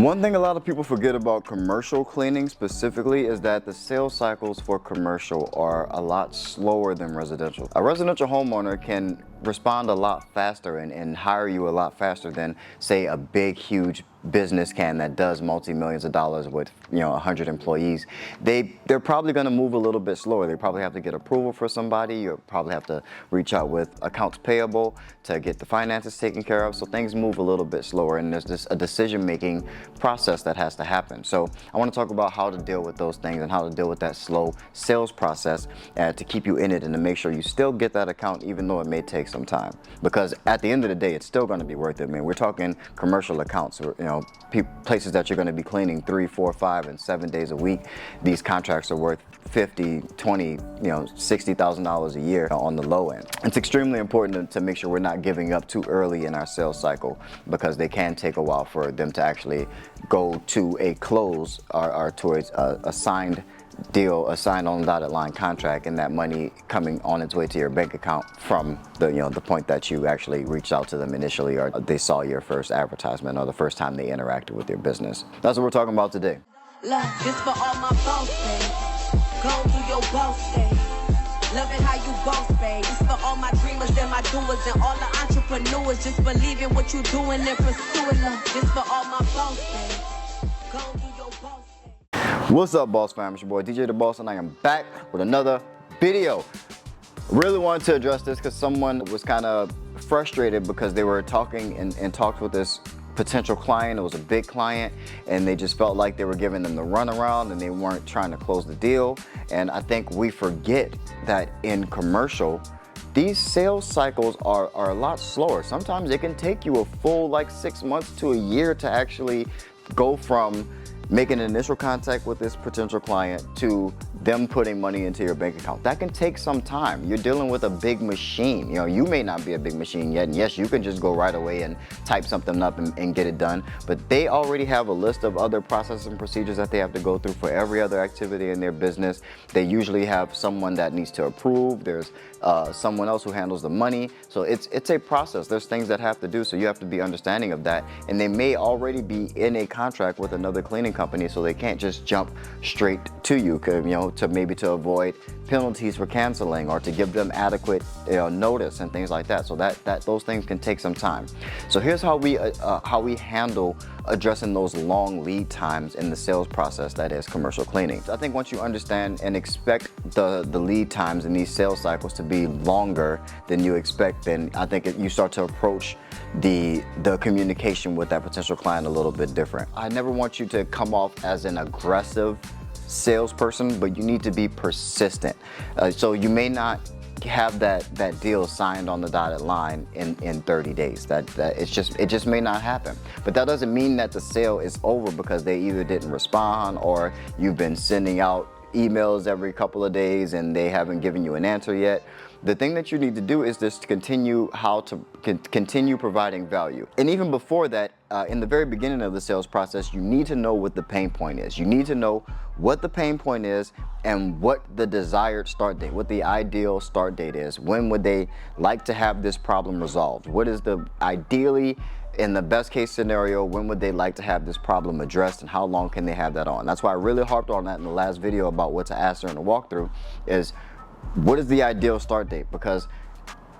One thing a lot of people forget about commercial cleaning specifically is that the sales cycles for commercial are a lot slower than residential. A residential homeowner can respond a lot faster and hire you a lot faster than, say, a big, huge business can that does multi-millions of dollars with 100 employees. They're probably going to move a little bit slower. They probably have to get approval for somebody. You'll probably have to reach out with accounts payable to get the finances taken care of. So things move a little bit slower, and there's a decision-making process that has to happen. So I want to talk about how to deal with those things and how to deal with that slow sales process to keep you in it and to make sure you still get that account even though it may take some time. Because at the end of the day, it's still going to be worth it. I mean, we're talking commercial accounts, places that you're going to be cleaning 3, 4, 5, and 7 days a week. These contracts are worth $50, $20, $60,000 a year on the low end. It's extremely important to make sure we're not giving up too early in our sales cycle, because they can take a while for them to actually go to a close or towards a signed deal, a signed on the dotted line contract, and that money coming on its way to your bank account from the point that you actually reached out to them initially, or they saw your first advertisement, or the first time they interacted with your business. That's what we're talking about today. Look, this for all my boss days. Go do your boss days. Loving how you boss, babe. This for all my dreamers and my doers and all the entrepreneurs. Just believe in what you're doing and pursuing them. This for all my boss days. Go do your boss days. What's up, Boss Fam? It's your boy DJ The Boss, and I am back with another video. Really wanted to address this because someone was kind of frustrated because they were talking and talked with this potential client. It was a big client, and they just felt like they were giving them the runaround and they weren't trying to close the deal. And I think we forget that in commercial, these sales cycles are a lot slower. Sometimes it can take you a full 6 months to a year to actually go from making an initial contact with this potential client to them putting money into your bank account. That can take some time. You're dealing with a big machine. You may not be a big machine yet, and yes, you can just go right away and type something up and get it done, but they already have a list of other processes and procedures that they have to go through for every other activity in their business. They usually have someone that needs to approve. There's someone else who handles the money. So it's a process. There's things that have to do, so you have to be understanding of that. And they may already be in a contract with another cleaning company, so they can't just jump straight to you, to avoid penalties for canceling, or to give them adequate notice and things like that. So those things can take some time. So here's how we handle addressing those long lead times in the sales process that is commercial cleaning. I think once you understand and expect the lead times in these sales cycles to be longer than you expect, then I think you start to approach the communication with that potential client a little bit different. I never want you to come off as an aggressive salesperson, but you need to be persistent. So you may not have that deal signed on the dotted line in 30 days. It just may not happen. But that doesn't mean that the sale is over because they either didn't respond, or you've been sending out emails every couple of days and they haven't given you an answer yet. The thing that you need to do is just continue providing value. And even before that, in the very beginning of the sales process, you need to know what the pain point is. You need to know what the pain point is and what the desired start date, what the ideal start date is. When would they like to have this problem resolved? What is ideally, in the best case scenario, when would they like to have this problem addressed, and how long can they have that on? That's why I really harped on that in the last video about what to ask during the walkthrough, is what is the ideal start date? Because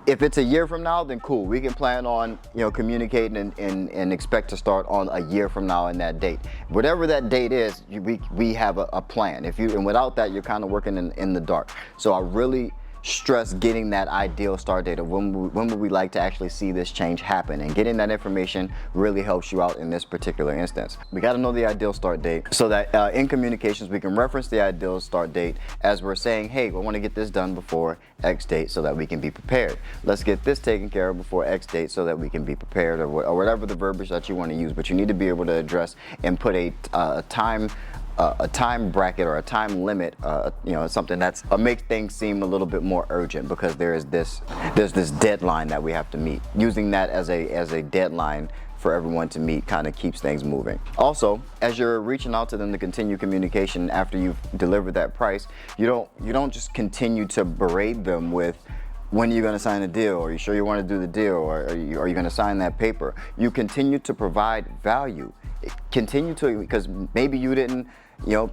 if it's a year from now, then cool, we can plan on communicating and expect to start on a year from now in that date. Whatever that date is, we have a plan. And without that, you're kind of working in the dark. So I really stress getting that ideal start date of when would we like to actually see this change happen, and getting that information really helps you out in this particular instance. We got to know the ideal start date so that in communications we can reference the ideal start date as we're saying, hey, we want to get this done before X date so that we can be prepared. Let's get this taken care of before X date so that we can be prepared, or whatever the verbiage that you want to use. But you need to be able to address and put a time bracket or a time limit, something that's makes things seem a little bit more urgent, because there's this deadline that we have to meet. Using that as a deadline for everyone to meet kind of keeps things moving. Also, as you're reaching out to them to continue communication after you've delivered that price, you don't just continue to berate them with, when are you going to sign a deal? Are you sure you want to do the deal? Or are you going to sign that paper? You continue to provide value continue to, because maybe you didn't,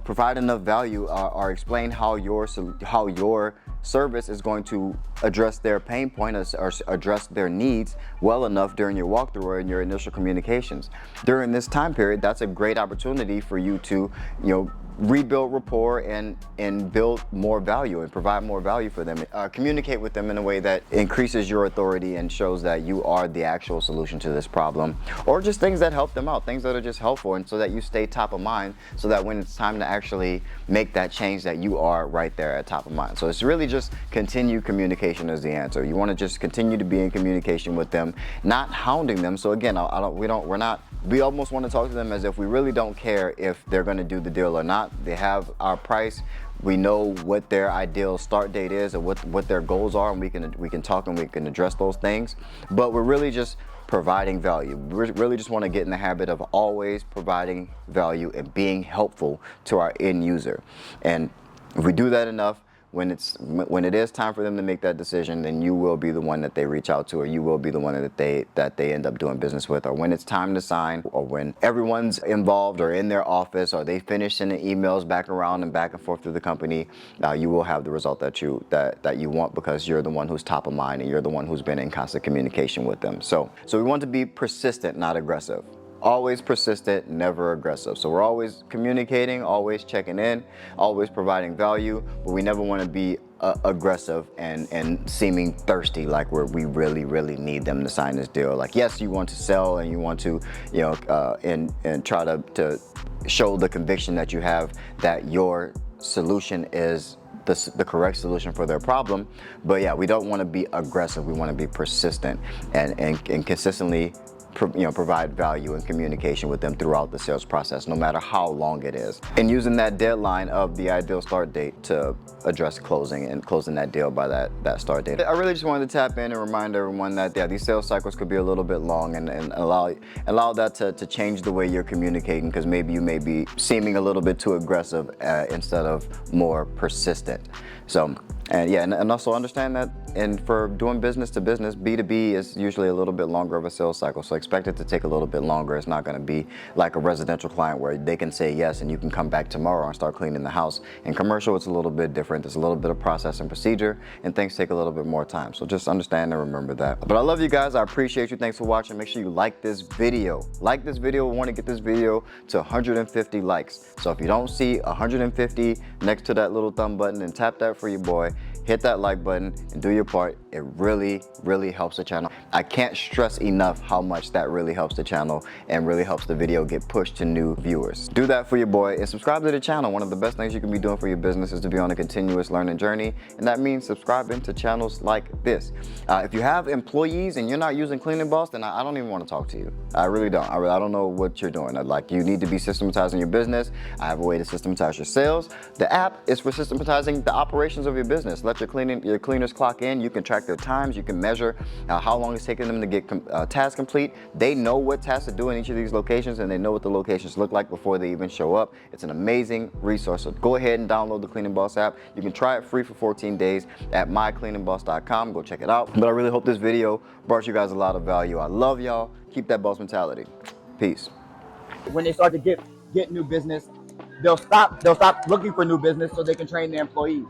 provide enough value or explain how your service is going to address their pain point or address their needs well enough during your walkthrough or in your initial communications. During this time period, that's a great opportunity for you to, rebuild rapport and build more value and provide more value for them. Communicate with them in a way that increases your authority and shows that you are the actual solution to this problem, or just things that help them out, things that are just helpful, and so that you stay top of mind, so that when it's time to actually make that change, that you are right there at top of mind. So it's really just continued communication is the answer. You want to just continue to be in communication with them, not hounding them. So again, we almost want to talk to them as if we really don't care if they're going to do the deal or not. They have our price. We know what their ideal start date is or what their goals are, and we can talk and we can address those things. But we're really just providing value. We really just want to get in the habit of always providing value and being helpful to our end user. And if we do that enough, when it is time for them to make that decision, then you will be the one that they reach out to, or you will be the one that they end up doing business with. Or when it's time to sign, or when everyone's involved or in their office, or they finish sending emails back around and back and forth through the company, you will have the result that you want, because you're the one who's top of mind and you're the one who's been in constant communication with them. So we want to be persistent, not aggressive. Always persistent, never aggressive. So we're always communicating, always checking in, always providing value, but we never want to be aggressive and seeming thirsty, like we really need them to sign this deal. Like, yes, you want to sell and you want to, and try to show the conviction that you have that your solution is the correct solution for their problem. But yeah, we don't want to be aggressive. We want to be persistent and consistently provide value and communication with them throughout the sales process, no matter how long it is, and using that deadline of the ideal start date to address closing that deal by that start date. I really just wanted to tap in and remind everyone that these sales cycles could be a little bit long, and allow that to change the way you're communicating, because maybe you may be seeming a little bit too aggressive instead of more persistent. So, and also understand that, and for doing business to business, B2B is usually a little bit longer of a sales cycle. So expect it to take a little bit longer. It's not going to be like a residential client where they can say yes and you can come back tomorrow and start cleaning the house. In commercial, it's a little bit different. There's a little bit of process and procedure, and things take a little bit more time. So just understand and remember that. But I love you guys. I appreciate you. Thanks for watching. Make sure you like this video. Like this video. We want to get this video to 150 likes. So if you don't see 150 next to that little thumb button, then tap that for your boy. Hit that like button and do your part. It really helps the channel. I can't stress enough how much that really helps the channel and really helps the video get pushed to new viewers. Do that for your boy and subscribe to the channel. One of the best things you can be doing for your business is to be on a continuous learning journey, and that means subscribing to channels like this. If you have employees and you're not using Cleaning Boss, then I don't even want to talk to you. I really don't. I don't know what you're doing. You need to be systematizing your business. I have a way to systematize your sales. The app is for systematizing the operations of your business. Let your cleaners clock in. You can track their times. You can measure how long it's taking them to get tasks complete. They know what tasks to do in each of these locations, and they know what the locations look like before they even show up. It's an amazing resource. So go ahead and download the Cleaning Boss app. You can try it free for 14 days at mycleaningboss.com. Go check it out. But I really hope this video brought you guys a lot of value. I love y'all. Keep that boss mentality. Peace. When they start to get new business, they'll stop looking for new business so they can train their employees.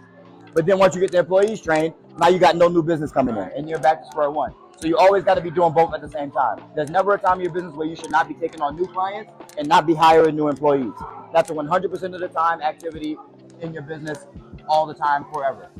But then once you get the employees trained, now you got no new business coming in and you're back to square one. So you always got to be doing both at the same time. There's never a time in your business where you should not be taking on new clients and not be hiring new employees. That's a 100% of the time activity in your business all the time, forever.